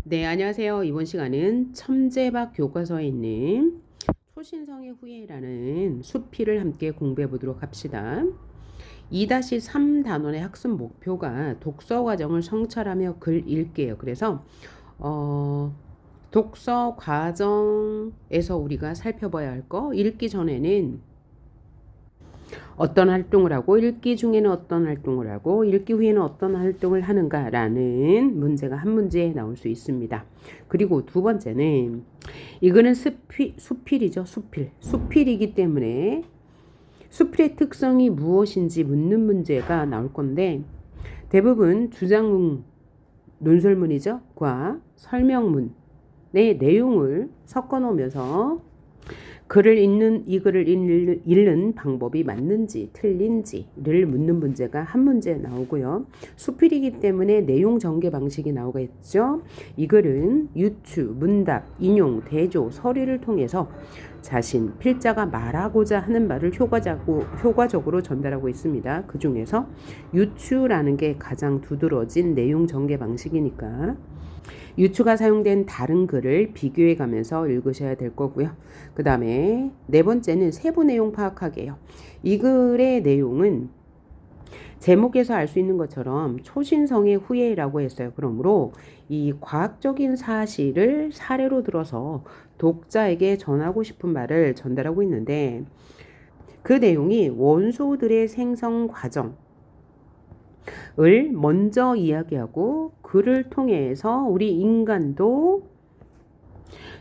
네, 안녕하세요. 이번 시간은 첨재박 교과서에 있는 초신성의 후예라는 수필을 함께 공부해 보도록 합시다. 2-3 단원의 학습 목표가 독서 과정을 성찰하며 글 읽기예요. 그래서 독서 과정에서 우리가 살펴봐야 할 거, 읽기 전에는 어떤 활동을 하고 읽기 중에는 어떤 활동을 하고 읽기 후에는 어떤 활동을 하는가라는 문제가 한 문제에 나올 수 있습니다. 그리고 두 번째는 이거는 수필이죠. 수필이기 때문에 수필의 특성이 무엇인지 묻는 문제가 나올 건데 대부분 주장문, 논설문이죠. 과 설명문의 내용을 섞어 놓으면서 이 글을 읽는 방법이 맞는지 틀린지를 묻는 문제가 한 문제 나오고요. 수필이기 때문에 내용 전개 방식이 나오겠죠. 이 글은 유추, 문답, 인용, 대조, 서리를 통해서 자신, 필자가 말하고자 하는 말을 효과적으로 전달하고 있습니다. 그 중에서 유추라는 게 가장 두드러진 내용 전개 방식이니까 유추가 사용된 다른 글을 비교해 가면서 읽으셔야 될 거고요. 그 다음에 네 번째는 세부 내용 파악하기예요. 이 글의 내용은 제목에서 알 수 있는 것처럼 초신성의 후예라고 했어요. 그러므로 이 과학적인 사실을 사례로 들어서 독자에게 전하고 싶은 말을 전달하고 있는데 그 내용이 원소들의 생성 과정 을 먼저 이야기하고 그를 통해서 우리 인간도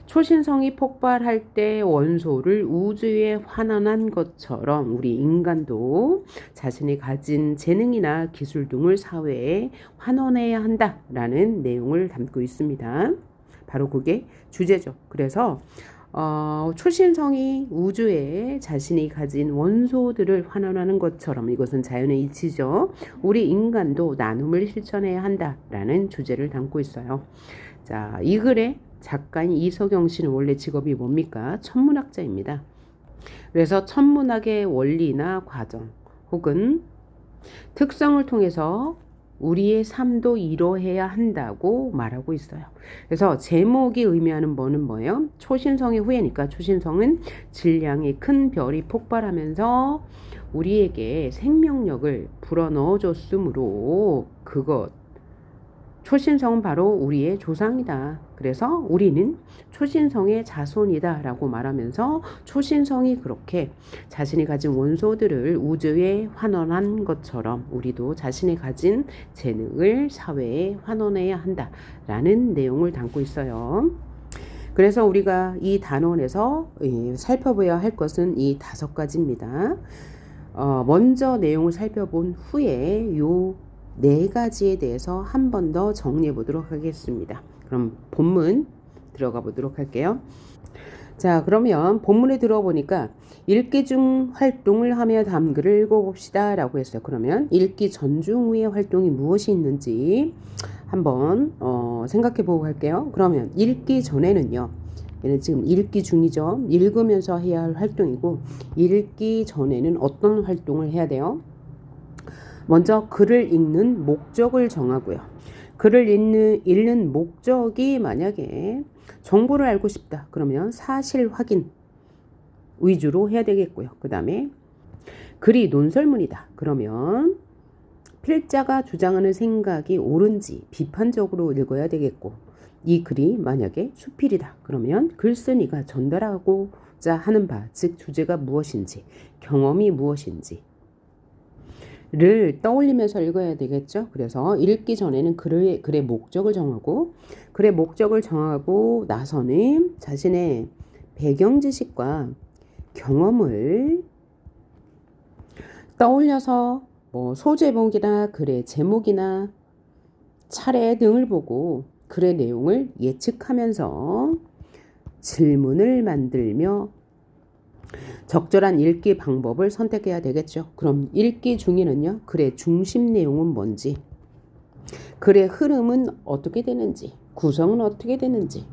초신성이 폭발할 때 원소를 우주에 환원한 것처럼 우리 인간도 자신이 가진 재능이나 기술 등을 사회에 환원해야 한다라는 내용을 담고 있습니다. 바로 그게 주제죠. 그래서 초신성이 우주에 자신이 가진 원소들을 환원하는 것처럼 이것은 자연의 이치죠. 우리 인간도 나눔을 실천해야 한다라는 주제를 담고 있어요. 자, 이 글의 작가인 이석영 씨는 원래 직업이 뭡니까? 천문학자입니다. 그래서 천문학의 원리나 과정 혹은 특성을 통해서 우리의 삶도 이뤄해야 한다고 말하고 있어요. 그래서 제목이 의미하는 뭐는 뭐예요? 초신성의 후예니까 초신성은 질량이 큰 별이 폭발하면서 우리에게 생명력을 불어넣어 줬으므로 초신성은 바로 우리의 조상이다. 그래서 우리는 초신성의 자손이다 라고 말하면서 초신성이 그렇게 자신이 가진 원소들을 우주에 환원한 것처럼 우리도 자신이 가진 재능을 사회에 환원해야 한다라는 내용을 담고 있어요. 그래서 우리가 이 단원에서 살펴봐야 할 것은 이 5가지입니다. 먼저 내용을 살펴본 후에 요 4가지에 대해서 한 번 더 정리해 보도록 하겠습니다. 그럼 본문 들어가 보도록 할게요. 자, 그러면 본문에 들어보니까 읽기 중 활동을 하며 다음 글을 읽어봅시다 라고 했어요. 그러면 읽기 전중 후의 활동이 무엇이 있는지 한번 생각해 보고 할게요. 그러면 읽기 전에는요. 얘는 지금 읽기 중이죠. 읽으면서 해야 할 활동이고 읽기 전에는 어떤 활동을 해야 돼요? 먼저 글을 읽는 목적을 정하고요. 글을 읽는 목적이 만약에 정보를 알고 싶다. 그러면 사실 확인 위주로 해야 되겠고요. 그 다음에 글이 논설문이다. 그러면 필자가 주장하는 생각이 옳은지 비판적으로 읽어야 되겠고 이 글이 만약에 수필이다. 그러면 글쓴이가 전달하고자 하는 바, 즉 주제가 무엇인지, 경험이 무엇인지 를 떠올리면서 읽어야 되겠죠. 그래서 읽기 전에는 글의 목적을 정하고 글의 목적을 정하고 나서는 자신의 배경 지식과 경험을 떠올려서 소제목이나 글의 제목이나 차례 등을 보고 글의 내용을 예측하면서 질문을 만들며 적절한 읽기 방법을 선택해야 되겠죠. 그럼 읽기 중에는요. 글의 중심 내용은 뭔지, 글의 흐름은 어떻게 되는지, 구성은 어떻게 되는지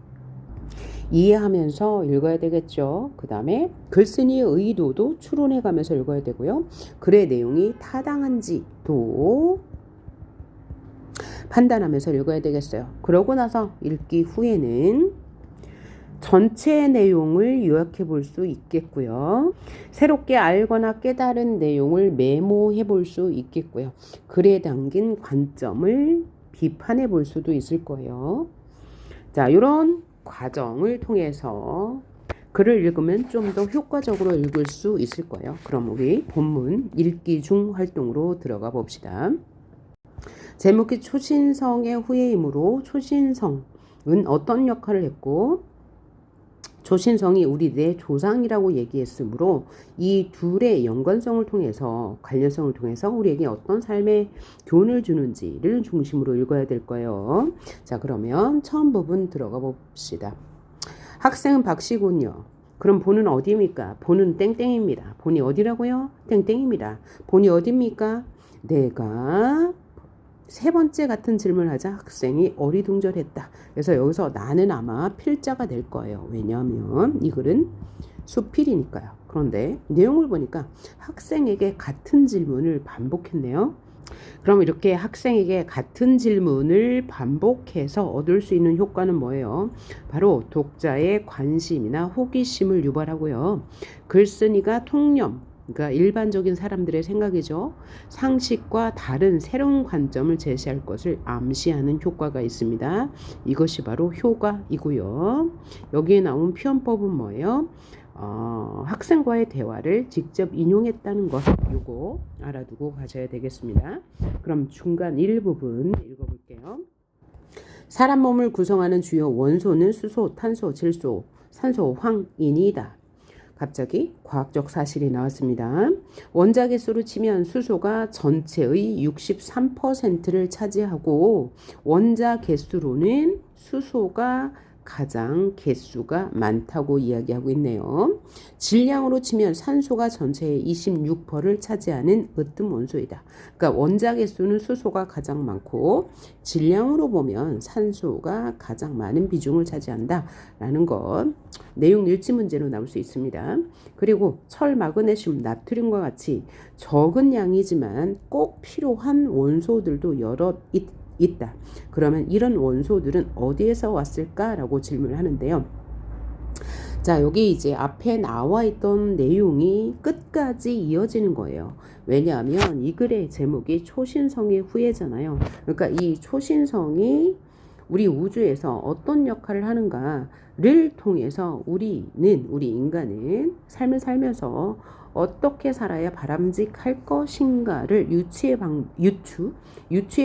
이해하면서 읽어야 되겠죠. 그 다음에 글쓴이의 의도도 추론해 가면서 읽어야 되고요. 글의 내용이 타당한지도 판단하면서 읽어야 되겠어요. 그러고 나서 읽기 후에는 전체 내용을 요약해 볼 수 있겠고요. 새롭게 알거나 깨달은 내용을 메모해 볼 수 있겠고요. 글에 담긴 관점을 비판해 볼 수도 있을 거예요. 자, 이런 과정을 통해서 글을 읽으면 좀 더 효과적으로 읽을 수 있을 거예요. 그럼 우리 본문 읽기 중 활동으로 들어가 봅시다. 제목이 초신성의 후예이므로 초신성은 어떤 역할을 했고 초신성이 우리 내 조상이라고 얘기했으므로 이 둘의 연관성을 통해서 관련성을 통해서 우리에게 어떤 삶의 교훈을 주는지를 중심으로 읽어야 될 거예요. 자, 그러면 처음 부분 들어가 봅시다. 학생은 박씨군요. 그럼 본은 어디입니까? 본은 땡땡입니다. 본이 어디라고요? 땡땡입니다. 본이 어디입니까? 내가 세 번째 같은 질문을 하자 학생이 어리둥절했다. 그래서 여기서 나는 아마 필자가 될 거예요. 왜냐하면 이 글은 수필이니까요. 그런데 내용을 보니까 학생에게 같은 질문을 반복했네요. 그럼 이렇게 학생에게 같은 질문을 반복해서 얻을 수 있는 효과는 뭐예요? 바로 독자의 관심이나 호기심을 유발하고요. 글쓴이가 통념, 그러니까 일반적인 사람들의 생각이죠. 상식과 다른 새로운 관점을 제시할 것을 암시하는 효과가 있습니다. 이것이 바로 효과이고요. 여기에 나온 표현법은 뭐예요? 학생과의 대화를 직접 인용했다는 것, 요거 알아두고 가셔야 되겠습니다. 그럼 중간 일부분 읽어볼게요. 사람 몸을 구성하는 주요 원소는 수소, 탄소, 질소, 산소, 황인이다. 갑자기 과학적 사실이 나왔습니다. 원자 개수로 치면 수소가 전체의 63%를 차지하고 원자 개수로는 수소가 가장 개수가 많다고 이야기하고 있네요. 질량으로 치면 산소가 전체의 26%를 차지하는 으뜸 원소이다. 그러니까 원자 개수는 수소가 가장 많고 질량으로 보면 산소가 가장 많은 비중을 차지한다라는 것. 내용 일치 문제로 나올 수 있습니다. 그리고 철, 마그네슘, 나트륨과 같이 적은 양이지만 꼭 필요한 원소들도 여러 있다. 그러면 이런 원소들은 어디에서 왔을까라고 질문을 하는데요. 자, 여기 이제 앞에 나와 있던 내용이 끝까지 이어지는 거예요. 왜냐하면 이 글의 제목이 초신성의 후예잖아요. 그러니까 이 초신성이 우리 우주에서 어떤 역할을 하는가를 통해서 우리 인간은 삶을 살면서 어떻게 살아야 바람직할 것인가를 유추의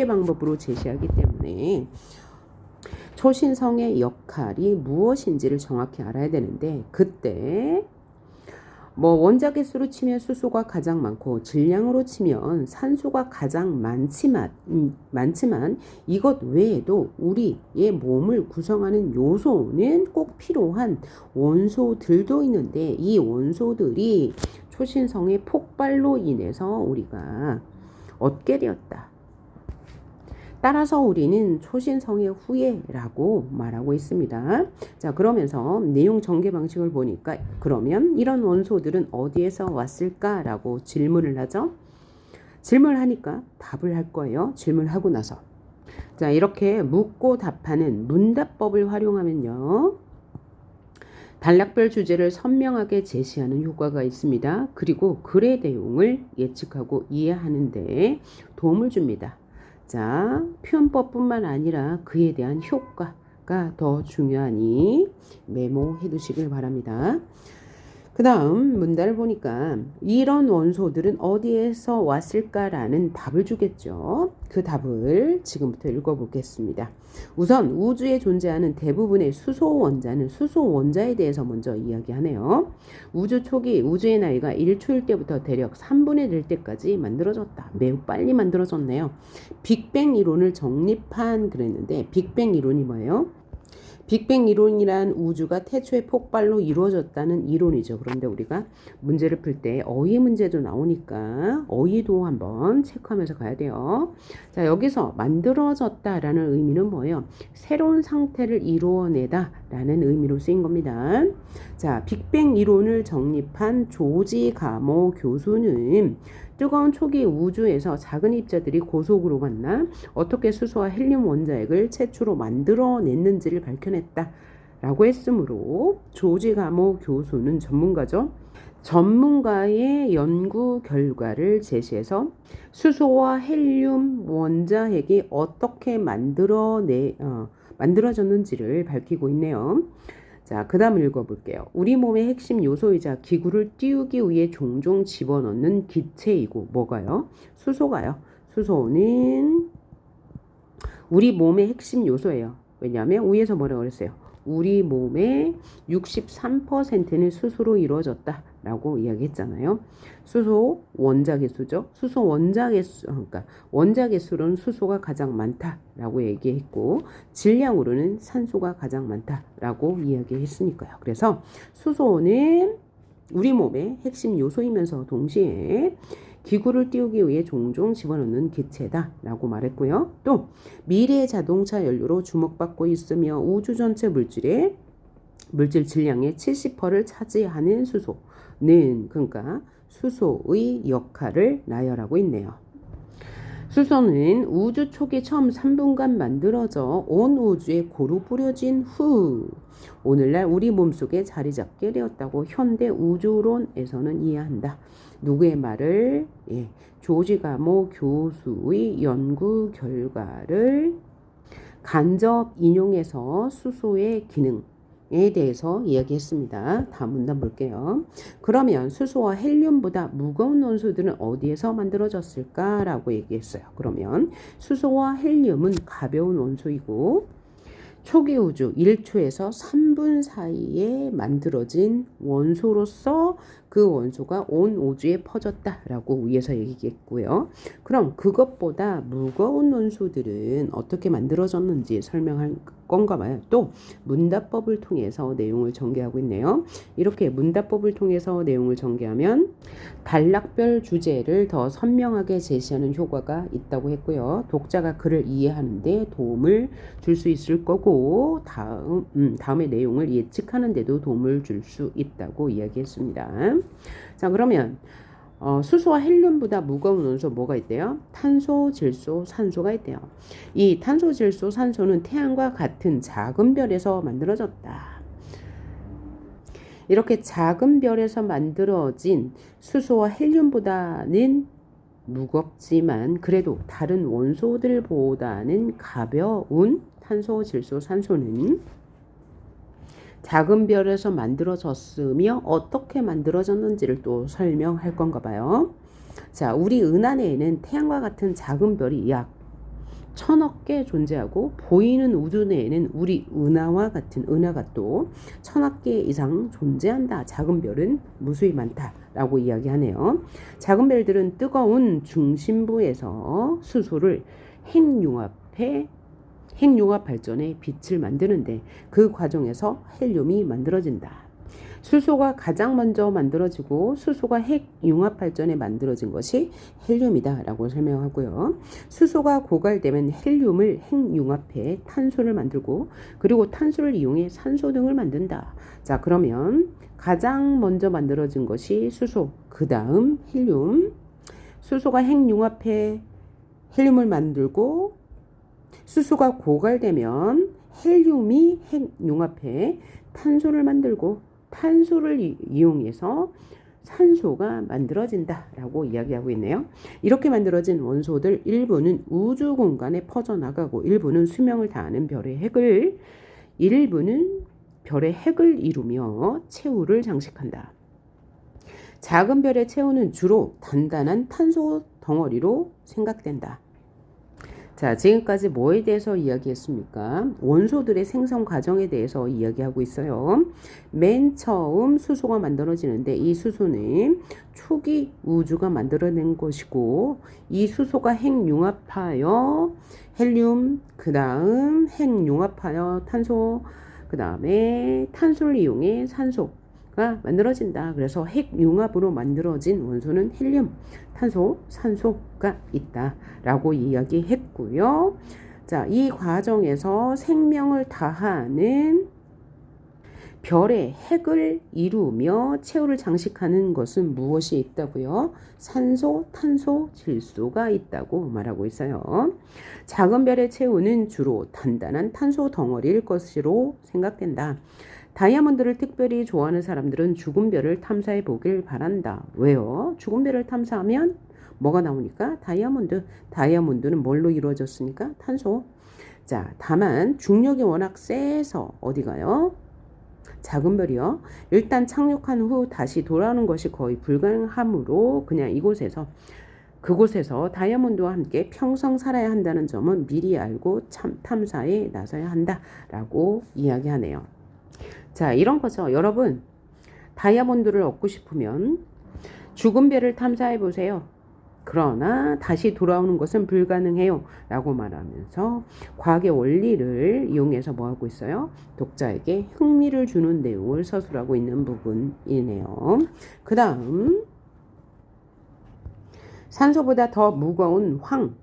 방법으로 제시하기 때문에 초신성의 역할이 무엇인지를 정확히 알아야 되는데, 그때 원자 개수로 치면 수소가 가장 많고 질량으로 치면 산소가 가장 많지만 이것 외에도 우리의 몸을 구성하는 요소는 꼭 필요한 원소들도 있는데, 이 원소들이 초신성의 폭발로 인해서 우리가 얻게 되었다. 따라서 우리는 초신성의 후예라고 말하고 있습니다. 자, 그러면서 내용 전개 방식을 보니까 그러면 이런 원소들은 어디에서 왔을까라고 질문을 하죠. 질문하니까 답을 할 거예요. 질문하고 나서. 자, 이렇게 묻고 답하는 문답법을 활용하면요. 단락별 주제를 선명하게 제시하는 효과가 있습니다. 그리고 글의 내용을 예측하고 이해하는 데 도움을 줍니다. 자, 표현법뿐만 아니라 그에 대한 효과가 더 중요하니 메모해 두시길 바랍니다. 그 다음 문단을 보니까 이런 원소들은 어디에서 왔을까라는 답을 주겠죠. 그 답을 지금부터 읽어보겠습니다. 우선 우주에 존재하는 대부분의 수소 원자는 수소 원자에 대해서 먼저 이야기하네요. 우주 초기 우주의 나이가 1초일 때부터 대략 3분의 1 때까지 만들어졌다. 매우 빨리 만들어졌네요. 빅뱅 이론을 정립한 그랬는데 빅뱅 이론이 뭐예요? 빅뱅 이론이란 우주가 태초의 폭발로 이루어졌다는 이론이죠. 그런데 우리가 문제를 풀 때 어휘 문제도 나오니까 어휘도 한번 체크하면서 가야 돼요. 자, 여기서 만들어졌다라는 의미는 뭐예요? 새로운 상태를 이루어내다라는 의미로 쓰인 겁니다. 자, 빅뱅 이론을 정립한 조지 가모 교수는 뜨거운 초기 우주에서 작은 입자들이 고속으로 만나 어떻게 수소와 헬륨 원자핵을 최초로 만들어냈는지를 밝혀냈다 라고 했으므로 조지 가모 교수는 전문가죠. 전문가의 연구 결과를 제시해서 수소와 헬륨 원자핵이 어떻게 만들어졌는지를 밝히고 있네요. 자, 그 다음 읽어볼게요. 우리 몸의 핵심 요소이자 기구를 띄우기 위해 종종 집어넣는 기체이고 뭐가요? 수소가요. 수소는 우리 몸의 핵심 요소예요. 왜냐하면 위에서 뭐라고 그랬어요? 우리 몸의 63%는 수소로 이루어졌다 라고 이야기했잖아요. 수소 원자계 수죠. 수소 원자계 수, 그러니까 원자계 수로는 수소가 가장 많다라고 얘기했고 질량으로는 산소가 가장 많다라고 이야기했으니까요. 그래서 수소는 우리 몸의 핵심 요소이면서 동시에 기구를 띄우기 위해 종종 집어넣는 기체다라고 말했고요. 또 미래의 자동차 연료로 주목받고 있으며 우주 전체 물질 질량의 70%를 차지하는 수소는 그러니까 수소의 역할을 나열하고 있네요. 수소는 우주 초기 처음 3분간 만들어져 온 우주에 고루 뿌려진 후 오늘날 우리 몸속에 자리 잡게 되었다고 현대 우주론에서는 이해한다. 누구의 말을? 조지 가모 교수의 연구 결과를 간접 인용해서 수소의 기능에 대해서 이야기했습니다. 다음 문단 볼게요. 그러면 수소와 헬륨보다 무거운 원소들은 어디에서 만들어졌을까라고 얘기했어요. 그러면 수소와 헬륨은 가벼운 원소이고 초기 우주 1초에서 3분 사이에 만들어진 원소로서 그 원소가 온 우주에 퍼졌다라고 위에서 얘기했고요. 그럼 그것보다 무거운 원소들은 어떻게 만들어졌는지 설명할 건가 봐요. 또 문답법을 통해서 내용을 전개하고 있네요. 이렇게 문답법을 통해서 내용을 전개하면 단락별 주제를 더 선명하게 제시하는 효과가 있다고 했고요. 독자가 글을 이해하는 데 도움을 줄 수 있을 거고 다음의 내용을 예측하는 데도 도움을 줄 수 있다고 이야기했습니다. 자, 그러면 수소와 헬륨보다 무거운 원소 뭐가 있대요? 탄소, 질소, 산소가 있대요. 이 탄소, 질소, 산소는 태양과 같은 작은 별에서 만들어졌다. 이렇게 작은 별에서 만들어진 수소와 헬륨보다는 무겁지만 그래도 다른 원소들보다는 가벼운 탄소, 질소, 산소는 작은 별에서 만들어졌으며 어떻게 만들어졌는지를 또 설명할 건가 봐요. 자, 우리 은하내에는 태양과 같은 작은 별이 약 1000억 개 존재하고 보이는 우주 내에는 우리 은하와 같은 은하가 또 1000억 개 이상 존재한다. 작은 별은 무수히 많다라고 이야기하네요. 작은 별들은 뜨거운 중심부에서 수소를 핵융합 발전에 빛을 만드는데 그 과정에서 헬륨이 만들어진다. 수소가 가장 먼저 만들어지고 수소가 핵융합 발전에 만들어진 것이 헬륨이다 라고 설명하고요. 수소가 고갈되면 헬륨을 핵융합해 탄소를 만들고 그리고 탄소를 이용해 산소 등을 만든다. 자, 그러면 가장 먼저 만들어진 것이 수소, 그 다음 헬륨. 수소가 핵융합해 헬륨을 만들고 수소가 고갈되면 헬륨이 핵융합해 탄소를 만들고 탄소를 이용해서 산소가 만들어진다라고 이야기하고 있네요. 이렇게 만들어진 원소들 일부는 우주 공간에 퍼져나가고 일부는 수명을 다하는 일부는 별의 핵을 이루며 체우를 장식한다. 작은 별의 체우는 주로 단단한 탄소 덩어리로 생각된다. 자, 지금까지 뭐에 대해서 이야기했습니까? 원소들의 생성 과정에 대해서 이야기하고 있어요. 맨 처음 수소가 만들어지는데 이 수소는 초기 우주가 만들어낸 것이고 이 수소가 핵융합하여 헬륨, 그 다음 핵융합하여 탄소, 그 다음에 탄소를 이용해 산소가 만들어진다. 그래서 핵융합으로 만들어진 원소는 헬륨, 탄소, 산소가 있다라고 이야기했고요. 자, 이 과정에서 생명을 다하는 별의 핵을 이루며 최후를 장식하는 것은 무엇이 있다고요? 산소, 탄소, 질소가 있다고 말하고 있어요. 작은 별의 최후는 주로 단단한 탄소 덩어리일 것으로 생각된다. 다이아몬드를 특별히 좋아하는 사람들은 죽은 별을 탐사해 보길 바란다. 왜요? 죽은 별을 탐사하면 뭐가 나오니까? 다이아몬드. 다이아몬드는 뭘로 이루어졌습니까? 탄소. 자, 다만 중력이 워낙 세서 어디 가요? 작은 별이요. 일단 착륙한 후 다시 돌아오는 것이 거의 불가능하므로 그냥 그곳에서 다이아몬드와 함께 평생 살아야 한다는 점은 미리 알고 탐사에 나서야 한다라고 이야기하네요. 자, 이런 거죠. 여러분, 다이아몬드를 얻고 싶으면 죽은 별을 탐사해 보세요. 그러나 다시 돌아오는 것은 불가능해요 라고 말하면서 과학의 원리를 이용해서 뭐하고 있어요? 독자에게 흥미를 주는 내용을 서술하고 있는 부분이네요. 그 다음 산소보다 더 무거운 황,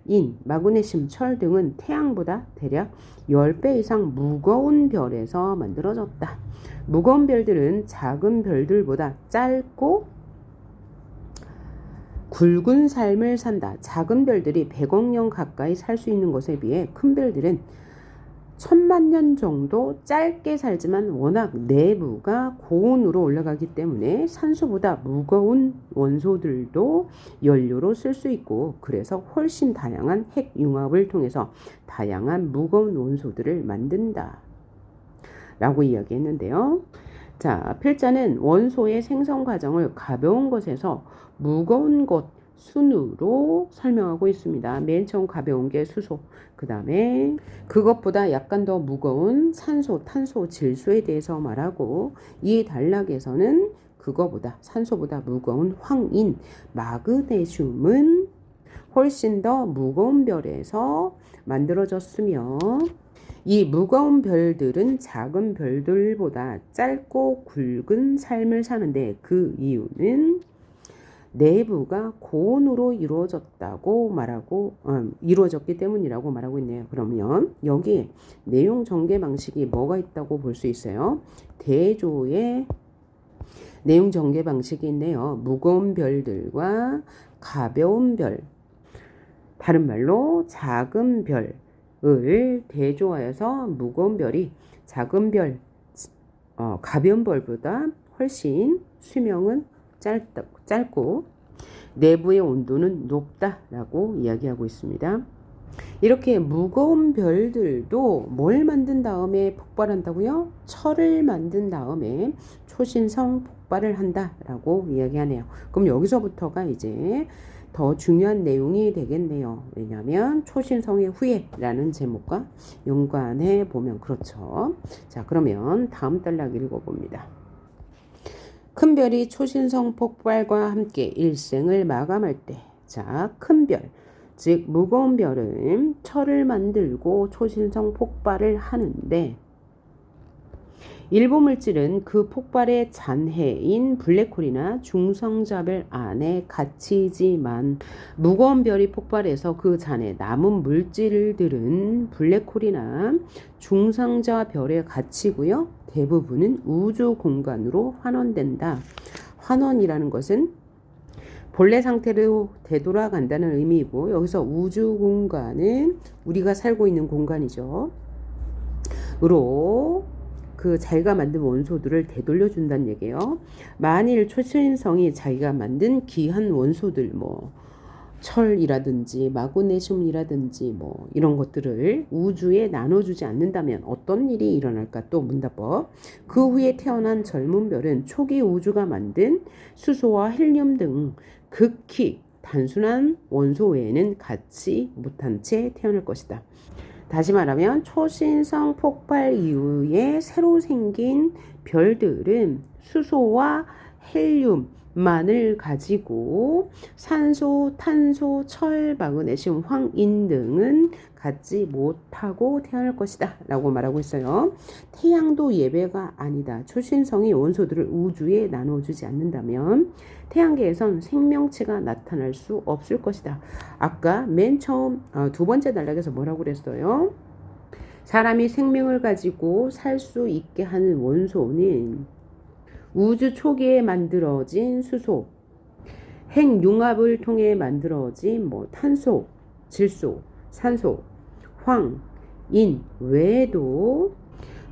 인, 마그네슘, 철 등은 태양보다 대략 10배 이상 무거운 별에서 만들어졌다. 무거운 별들은 작은 별들보다 짧고 굵은 삶을 산다. 작은 별들이 100억 년 가까이 살 수 있는 것에 비해 큰 별들은 1000만 년 정도 짧게 살지만 워낙 내부가 고온으로 올라가기 때문에 산소보다 무거운 원소들도 연료로 쓸 수 있고 그래서 훨씬 다양한 핵 융합을 통해서 다양한 무거운 원소들을 만든다. 라고 이야기했는데요. 자, 필자는 원소의 생성 과정을 가벼운 것에서 무거운 것 순으로 설명하고 있습니다. 맨 처음 가벼운 게 수소, 그 다음에 그것보다 약간 더 무거운 산소, 탄소, 질소에 대해서 말하고 이 단락에서는 그거보다 산소보다 무거운 황인, 마그네슘은 훨씬 더 무거운 별에서 만들어졌으며 이 무거운 별들은 작은 별들보다 짧고 굵은 삶을 사는데 그 이유는 내부가 고온으로 이루어졌기 때문이라고 말하고 있네요. 그러면 여기 내용 전개 방식이 뭐가 있다고 볼 수 있어요? 대조의 내용 전개 방식이 있네요. 무거운 별들과 가벼운 별, 다른 말로 작은 별을 대조하여서 무거운 별이 작은 별, 가벼운 별보다 훨씬 수명은 짧고 내부의 온도는 높다라고 이야기하고 있습니다. 이렇게 무거운 별들도 뭘 만든 다음에 폭발한다고요? 철을 만든 다음에 초신성 폭발을 한다라고 이야기하네요. 그럼 여기서부터가 이제 더 중요한 내용이 되겠네요. 왜냐하면 초신성의 후예라는 제목과 연관해 보면 그렇죠. 자, 그러면 다음 단락 읽어봅니다. 큰 별이 초신성 폭발과 함께 일생을 마감할 때, 자, 큰 별, 즉 무거운 별은 철을 만들고 초신성 폭발을 하는데 일부 물질은 그 폭발의 잔해인 블랙홀이나 중성자별 안에 갇히지만 무거운 별이 폭발해서 그 잔해 남은 물질들은 블랙홀이나 중성자별에 갇히고요. 대부분은 우주 공간으로 환원된다. 환원이라는 것은 본래 상태로 되돌아간다는 의미이고 여기서 우주 공간은 우리가 살고 있는 공간이죠. 으로 그 자기가 만든 원소들을 되돌려 준다는 얘기예요. 만일 초신성이 자기가 만든 귀한 원소들 철이라든지 마그네슘이라든지 이런 것들을 우주에 나눠주지 않는다면 어떤 일이 일어날까? 또 문답법. 그 후에 태어난 젊은 별은 초기 우주가 만든 수소와 헬륨 등 극히 단순한 원소 외에는 갖지 못한 채 태어날 것이다. 다시 말하면 초신성 폭발 이후에 새로 생긴 별들은 수소와 헬륨만을 가지고 산소, 탄소, 철, 마그네슘, 황인 등은 갖지 못하고 태어날 것이다 라고 말하고 있어요. 태양도 예외가 아니다. 초신성이 원소들을 우주에 나눠주지 않는다면 태양계에선 생명체가 나타날 수 없을 것이다. 아까 맨 처음 두 번째 단락에서 뭐라고 그랬어요? 사람이 생명을 가지고 살 수 있게 하는 원소는 우주 초기에 만들어진 수소, 핵융합을 통해 만들어진 탄소, 질소, 산소, 황, 인 외에도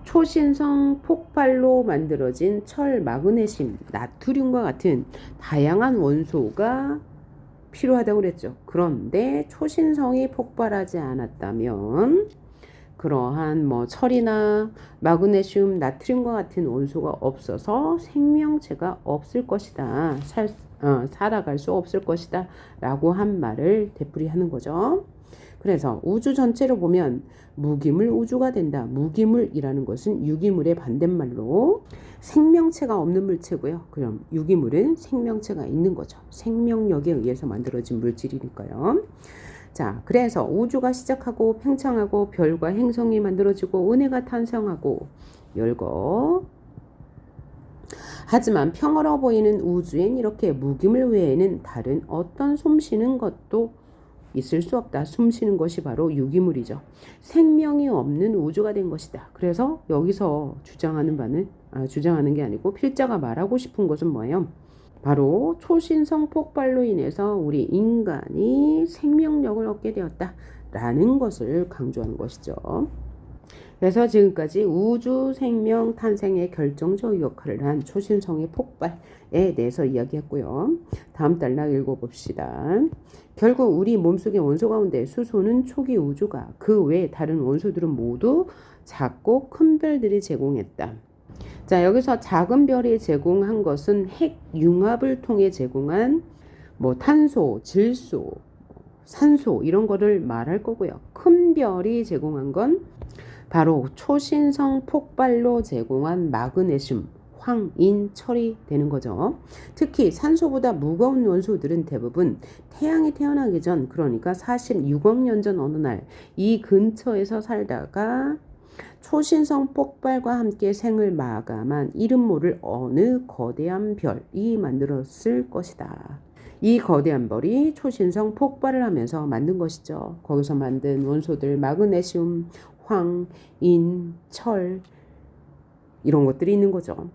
초신성 폭발로 만들어진 철, 마그네슘, 나트륨과 같은 다양한 원소가 필요하다고 그랬죠. 그런데 초신성이 폭발하지 않았다면 그러한 철이나 마그네슘, 나트륨과 같은 원소가 없어서 생명체가 없을 것이다. 살아갈 수 없을 것이다. 라고 한 말을 되풀이하는 거죠. 그래서 우주 전체로 보면 무기물 우주가 된다. 무기물이라는 것은 유기물의 반대말로 생명체가 없는 물체고요. 그럼 유기물은 생명체가 있는 거죠. 생명력에 의해서 만들어진 물질이니까요. 자, 그래서 우주가 시작하고 팽창하고 별과 행성이 만들어지고 은혜가 탄생하고 열거. 하지만 평화로워 보이는 우주엔 이렇게 무기물 외에는 다른 어떤 숨쉬는 것도 있을 수 없다. 숨쉬는 것이 바로 유기물이죠. 생명이 없는 우주가 된 것이다. 그래서 여기서 주장하는 게 아니고 필자가 말하고 싶은 것은 뭐예요? 바로 초신성 폭발로 인해서 우리 인간이 생명력을 얻게 되었다라는 것을 강조하는 것이죠. 그래서 지금까지 우주 생명 탄생의 결정적 역할을 한 초신성의 폭발에 대해서 이야기했고요. 다음 단락 읽어봅시다. 결국 우리 몸속의 원소 가운데 수소는 초기 우주가 그 외 다른 원소들은 모두 작고 큰 별들이 제공했다. 자, 여기서 작은 별이 제공한 것은 핵융합을 통해 제공한 탄소, 질소, 산소 이런 거를 말할 거고요. 큰 별이 제공한 건 바로 초신성 폭발로 제공한 마그네슘, 황, 인, 철이 되는 거죠. 특히 산소보다 무거운 원소들은 대부분 태양이 태어나기 전, 그러니까 46억 년 전 어느 날 이 근처에서 살다가 초신성 폭발과 함께 생을 마감한 이름 모를 어느 거대한 별이 만들었을 것이다. 이 거대한 별이 초신성 폭발을 하면서 만든 것이죠. 거기서 만든 원소들 마그네슘, 황, 인, 철 이런 것들이 있는 거죠.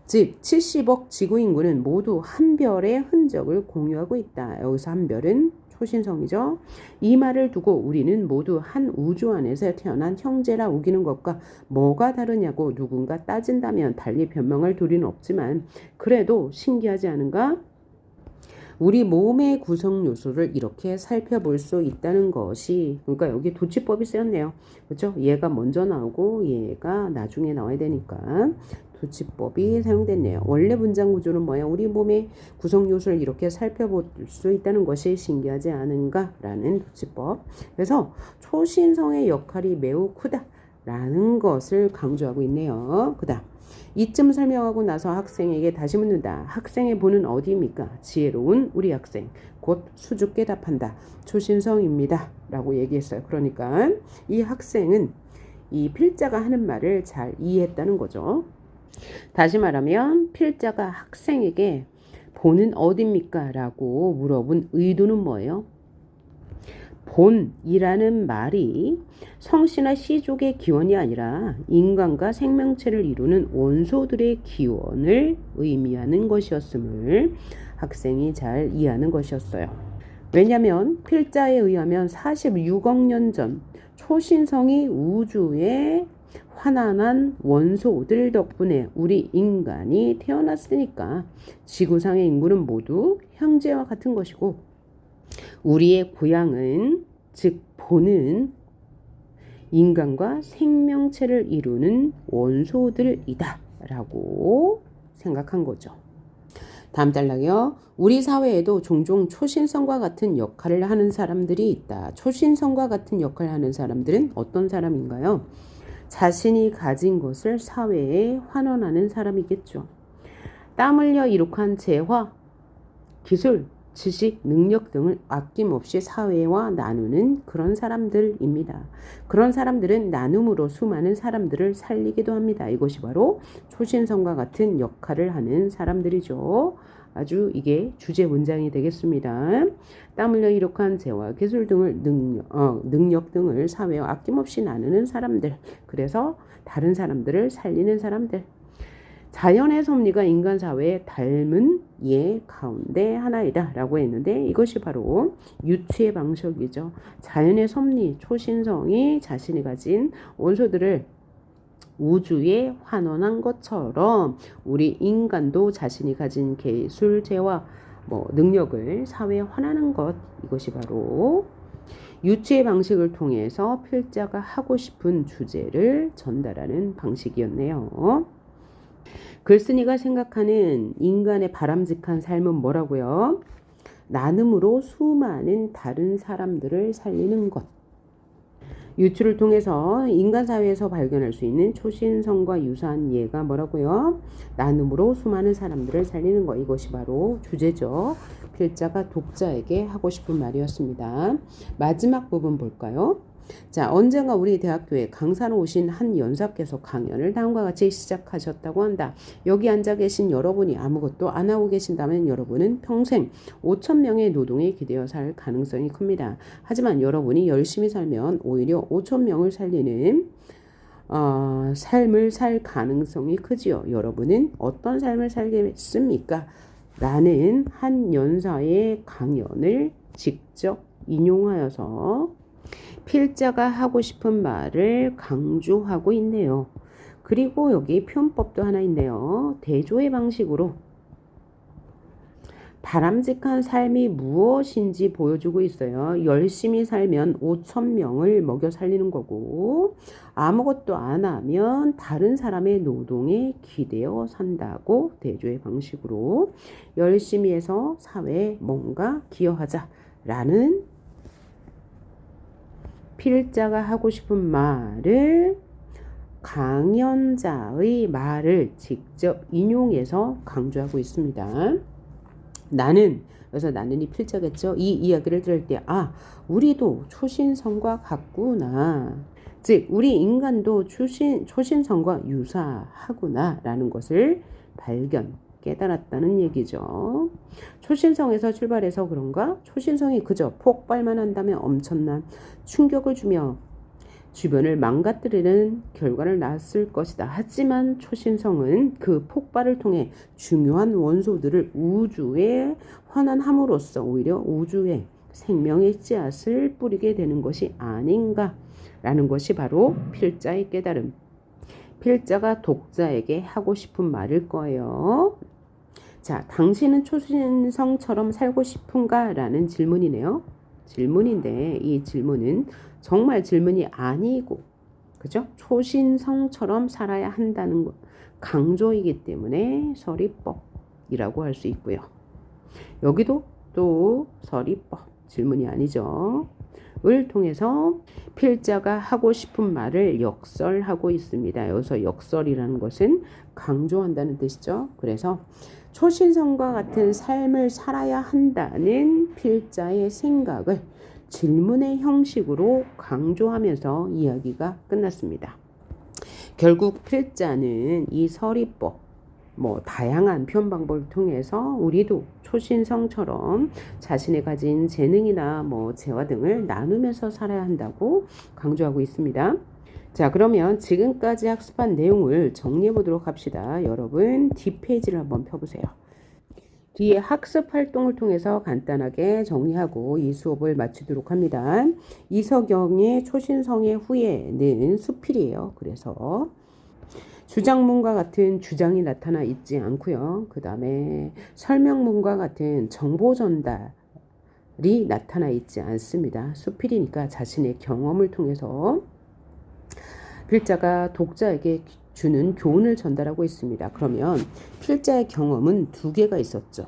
즉 70억 지구 인구는 모두 한 별의 흔적을 공유하고 있다. 여기서 한 별은 초신성이죠. 이 말을 두고 우리는 모두 한 우주 안에서 태어난 형제라 우기는 것과 뭐가 다르냐고 누군가 따진다면 달리 변명할 도리는 없지만 그래도 신기하지 않은가? 우리 몸의 구성 요소를 이렇게 살펴볼 수 있다는 것이, 그러니까 여기 도치법이 쓰였네요. 그렇죠? 얘가 먼저 나오고 얘가 나중에 나와야 되니까 도치법이 사용됐네요. 원래 문장 구조는 뭐야? 우리 몸의 구성 요소를 이렇게 살펴볼 수 있다는 것이 신기하지 않은가라는 도치법. 그래서 초신성의 역할이 매우 크다라는 것을 강조하고 있네요. 그다음 이쯤 설명하고 나서 학생에게 다시 묻는다. 학생의 본은 어디입니까? 지혜로운 우리 학생. 곧 수줍게 답한다. 초신성입니다. 라고 얘기했어요. 그러니까 이 학생은 이 필자가 하는 말을 잘 이해했다는 거죠. 다시 말하면 필자가 학생에게 본은 어디입니까? 라고 물어본 의도는 뭐예요? 본이라는 말이 성씨나 씨족의 기원이 아니라 인간과 생명체를 이루는 원소들의 기원을 의미하는 것이었음을 학생이 잘 이해하는 것이었어요. 왜냐하면 필자에 의하면 46억 년 전 초신성이 우주에 환원한 원소들 덕분에 우리 인간이 태어났으니까 지구상의 인구는 모두 형제와 같은 것이고 우리의 고향은, 즉 본은 인간과 생명체를 이루는 원소들이다 라고 생각한 거죠. 다음 단락이요. 우리 사회에도 종종 초신성과 같은 역할을 하는 사람들이 있다. 초신성과 같은 역할을 하는 사람들은 어떤 사람인가요? 자신이 가진 것을 사회에 환원하는 사람이겠죠. 땀 흘려 이룩한 재화, 기술, 지식, 능력 등을 아낌없이 사회와 나누는 그런 사람들입니다. 그런 사람들은 나눔으로 수많은 사람들을 살리기도 합니다. 이것이 바로 초신성과 같은 역할을 하는 사람들이죠. 아주 이게 주제 문장이 되겠습니다. 땀 흘려 이룩한 재화, 기술 등을 능력 등을 사회에 아낌없이 나누는 사람들. 그래서 다른 사람들을 살리는 사람들. 자연의 섭리가 인간 사회에 닮은 예 가운데 하나이다 라고 했는데 이것이 바로 유추의 방식이죠. 자연의 섭리, 초신성이 자신이 가진 원소들을 우주에 환원한 것처럼 우리 인간도 자신이 가진 기술, 재화, 능력을 사회에 환원하는 것, 이것이 바로 유추의 방식을 통해서 필자가 하고 싶은 주제를 전달하는 방식이었네요. 글쓴이가 생각하는 인간의 바람직한 삶은 뭐라고요? 나눔으로 수많은 다른 사람들을 살리는 것. 유추를 통해서 인간 사회에서 발견할 수 있는 초신성과 유사한 예가 뭐라고요? 나눔으로 수많은 사람들을 살리는 것. 이것이 바로 주제죠. 필자가 독자에게 하고 싶은 말이었습니다. 마지막 부분 볼까요? 자, 언젠가 우리 대학교에 강사로 오신 한 연사께서 강연을 다음과 같이 시작하셨다고 한다. 여기 앉아 계신 여러분이 아무것도 안 하고 계신다면 여러분은 평생 5,000명의 노동에 기대어 살 가능성이 큽니다. 하지만 여러분이 열심히 살면 오히려 5,000명을 살리는 삶을 살 가능성이 크지요. 여러분은 어떤 삶을 살겠습니까? 라는 한 연사의 강연을 직접 인용하여서 필자가 하고 싶은 말을 강조하고 있네요. 그리고 여기 표현법도 하나 있네요. 대조의 방식으로 바람직한 삶이 무엇인지 보여주고 있어요. 열심히 살면 5,000명을 먹여 살리는 거고 아무것도 안 하면 다른 사람의 노동에 기대어 산다고 대조의 방식으로 열심히 해서 사회에 뭔가 기여하자라는 필자가 하고 싶은 말을 강연자의 말을 직접 인용해서 강조하고 있습니다. 그래서 나는이 필자겠죠. 이 이야기를 들을 때 우리도 초신성과 같구나. 즉 우리 인간도 초신성과 유사하구나 라는 것을 깨달았다는 얘기죠. 초신성에서 출발해서 그런가? 초신성이 그저 폭발만 한다면 엄청난 충격을 주며 주변을 망가뜨리는 결과를 낳았을 것이다. 하지만 초신성은 그 폭발을 통해 중요한 원소들을 우주에 환원함으로써 오히려 우주에 생명의 씨앗을 뿌리게 되는 것이 아닌가라는 것이 바로 필자의 깨달음. 필자가 독자에게 하고 싶은 말일 거예요. 자, 당신은 초신성처럼 살고 싶은가? 라는 질문이네요. 질문인데 이 질문은 정말 질문이 아니고 그죠? 초신성처럼 살아야 한다는 강조이기 때문에 서리법이라고 할 수 있고요. 여기도 또 서리법 질문이 아니죠. 을 통해서 필자가 하고 싶은 말을 역설하고 있습니다. 여기서 역설이라는 것은 강조한다는 뜻이죠. 그래서 초신성과 같은 삶을 살아야 한다는 필자의 생각을 질문의 형식으로 강조하면서 이야기가 끝났습니다. 결국 필자는 이 서리법, 다양한 표현 방법을 통해서 우리도 초신성처럼 자신이 가진 재능이나 재화 등을 나누면서 살아야 한다고 강조하고 있습니다. 자, 그러면 지금까지 학습한 내용을 정리해 보도록 합시다. 여러분 뒷페이지를 한번 펴보세요. 뒤에 학습 활동을 통해서 간단하게 정리하고 이 수업을 마치도록 합니다. 이석영의 초신성의 후예는 수필이에요. 그래서 주장문과 같은 주장이 나타나 있지 않고요. 그 다음에 설명문과 같은 정보 전달이 나타나 있지 않습니다. 수필이니까 자신의 경험을 통해서 필자가 독자에게 주는 교훈을 전달하고 있습니다. 그러면 필자의 경험은 두 개가 있었죠.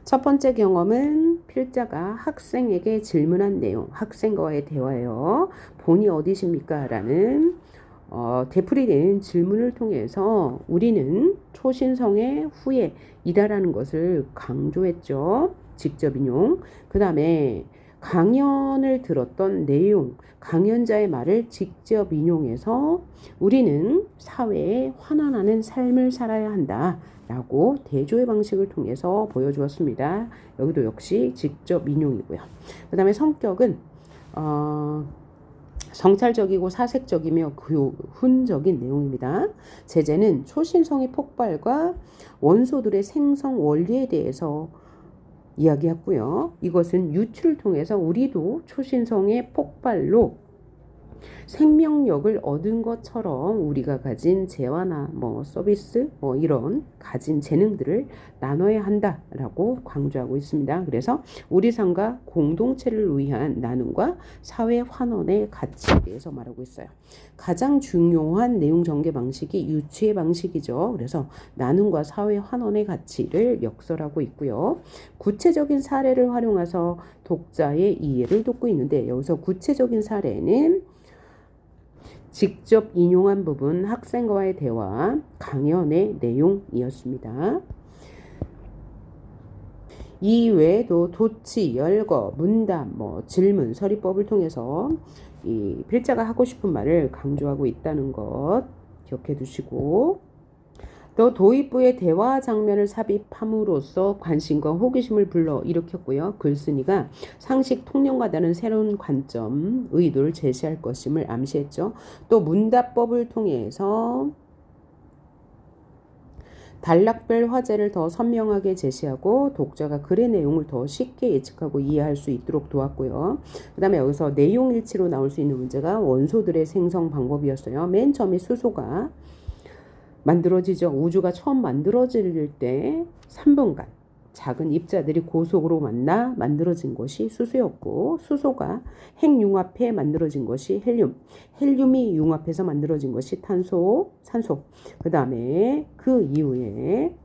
첫 번째 경험은 필자가 학생에게 질문한 내용, 학생과의 대화예요. 본이 어디십니까? 라는 되풀이된 질문을 통해서 우리는 초신성의 후예이다라는 것을 강조했죠. 직접 인용. 그 다음에 강연을 들었던 내용, 강연자의 말을 직접 인용해서 우리는 사회에 환원하는 삶을 살아야 한다 라고 대조의 방식을 통해서 보여주었습니다. 여기도 역시 직접 인용이고요. 그 다음에 성격은 성찰적이고 사색적이며 교훈적인 내용입니다. 제재는 초신성의 폭발과 원소들의 생성 원리에 대해서 이야기했고요. 이것은 유추를 통해서 우리도 초신성의 폭발로 생명력을 얻은 것처럼 우리가 가진 재화나 서비스 이런 가진 재능들을 나눠야 한다라고 강조하고 있습니다. 그래서 우리 삶과 공동체를 위한 나눔과 사회 환원의 가치에 대해서 말하고 있어요. 가장 중요한 내용 전개 방식이 유추의 방식이죠. 그래서 나눔과 사회 환원의 가치를 역설하고 있고요. 구체적인 사례를 활용해서 독자의 이해를 돕고 있는데, 여기서 구체적인 사례는 직접 인용한 부분, 학생과의 대화, 강연의 내용이었습니다. 이 외에도 도치, 열거, 문답, 질문, 서리법을 통해서 이 필자가 하고 싶은 말을 강조하고 있다는 것 기억해 두시고, 또 도입부의 대화 장면을 삽입함으로써 관심과 호기심을 불러일으켰고요. 글쓴이가 상식 통념과 다른 새로운 관점, 의도를 제시할 것임을 암시했죠. 또 문답법을 통해서 단락별 화제를 더 선명하게 제시하고 독자가 글의 내용을 더 쉽게 예측하고 이해할 수 있도록 도왔고요. 그 다음에 여기서 내용 일치로 나올 수 있는 문제가 원소들의 생성 방법이었어요. 맨 처음에 수소가 만들어지죠. 우주가 처음 만들어질 때 3분간 작은 입자들이 고속으로 만나 만들어진 것이 수소였고, 수소가 핵융합해 만들어진 것이 헬륨, 헬륨이 융합해서 만들어진 것이 탄소, 산소. 그 다음에 그 이후에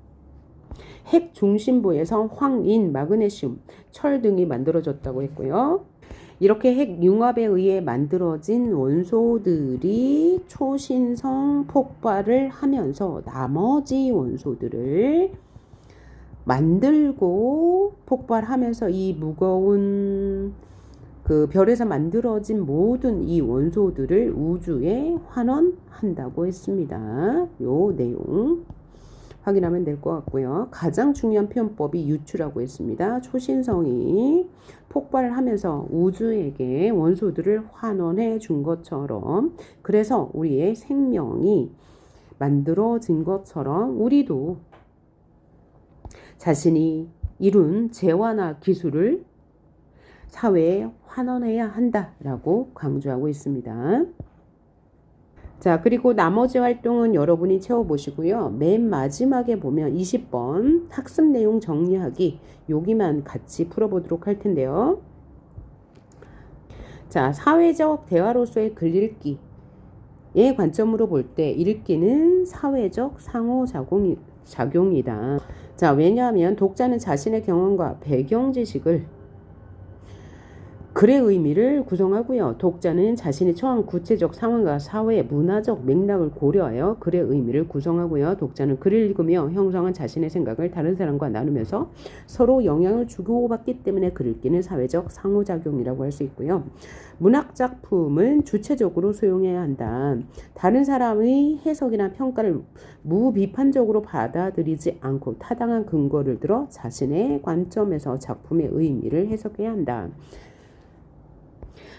핵 중심부에서 황인, 마그네슘, 철 등이 만들어졌다고 했고요. 이렇게 핵융합에 의해 만들어진 원소들이 초신성 폭발을 하면서 나머지 원소들을 만들고 폭발하면서 이 무거운 그 별에서 만들어진 모든 이 원소들을 우주에 환원한다고 했습니다. 요 내용 확인하면 될 것 같고요. 가장 중요한 표현법이 유추라고 했습니다. 초신성이 폭발을 하면서 우주에게 원소들을 환원해 준 것처럼, 그래서 우리의 생명이 만들어진 것처럼 우리도 자신이 이룬 재화나 기술을 사회에 환원해야 한다라고 강조하고 있습니다. 자, 그리고 나머지 활동은 여러분이 채워보시고요. 맨 마지막에 보면 20번 학습 내용 정리하기, 여기만 같이 풀어보도록 할 텐데요. 자, 사회적 대화로서의 글읽기의 관점으로 볼 때 읽기는 사회적 상호작용이다. 자, 왜냐하면 독자는 자신의 경험과 배경 지식을 글의 의미를 구성하고요. 독자는 자신이 처한 구체적 상황과 사회, 문화적 맥락을 고려하여 글의 의미를 구성하고요. 독자는 글을 읽으며 형성한 자신의 생각을 다른 사람과 나누면서 서로 영향을 주고받기 때문에 글 읽기는 사회적 상호작용이라고 할 수 있고요. 문학 작품은 주체적으로 수용해야 한다. 다른 사람의 해석이나 평가를 무비판적으로 받아들이지 않고 타당한 근거를 들어 자신의 관점에서 작품의 의미를 해석해야 한다.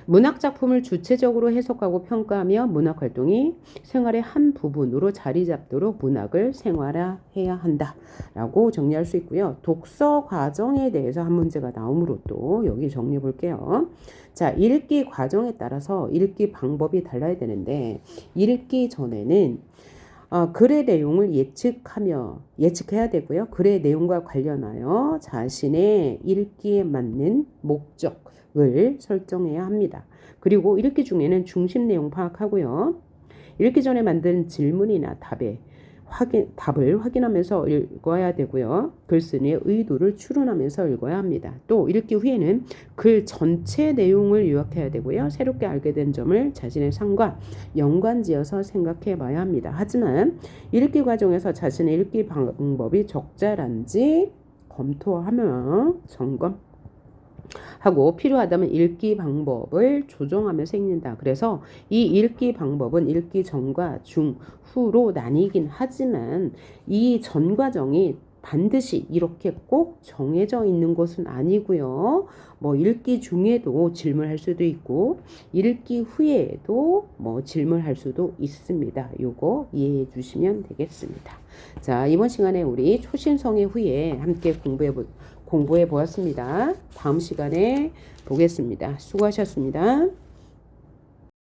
문학 작품을 주체적으로 해석하고 평가하며 문학 활동이 생활의 한 부분으로 자리 잡도록 문학을 생활화해야 한다라고 정리할 수 있고요. 독서 과정에 대해서 한 문제가 나오므로 또 여기 정리해 볼게요. 자, 읽기 과정에 따라서 읽기 방법이 달라야 되는데, 읽기 전에는 글의 내용을 예측해야 되고요. 글의 내용과 관련하여 자신의 읽기에 맞는 목적을 설정해야 합니다. 그리고 읽기 중에는 중심 내용 파악하고요. 읽기 전에 만든 질문이나 답을 확인하면서 읽어야 되고요. 글쓴이의 의도를 추론하면서 읽어야 합니다. 또 읽기 후에는 글 전체 내용을 요약해야 되고요. 새롭게 알게 된 점을 자신의 삶과 연관지어서 생각해 봐야 합니다. 하지만 읽기 과정에서 자신의 읽기 방법이 적절한지 검토하며 하고 필요하다면 읽기 방법을 조정하면서 읽는다. 그래서 이 읽기 방법은 읽기 전과 중, 후로 나뉘긴 하지만 이 전 과정이 반드시 이렇게 꼭 정해져 있는 것은 아니고요. 뭐 읽기 중에도 질문할 수도 있고 읽기 후에도 뭐 질문할 수도 있습니다. 요거 이해해 주시면 되겠습니다. 자, 이번 시간에 우리 초신성의 후에 함께 공부해 보았습니다. 다음 시간에 보겠습니다. 수고하셨습니다.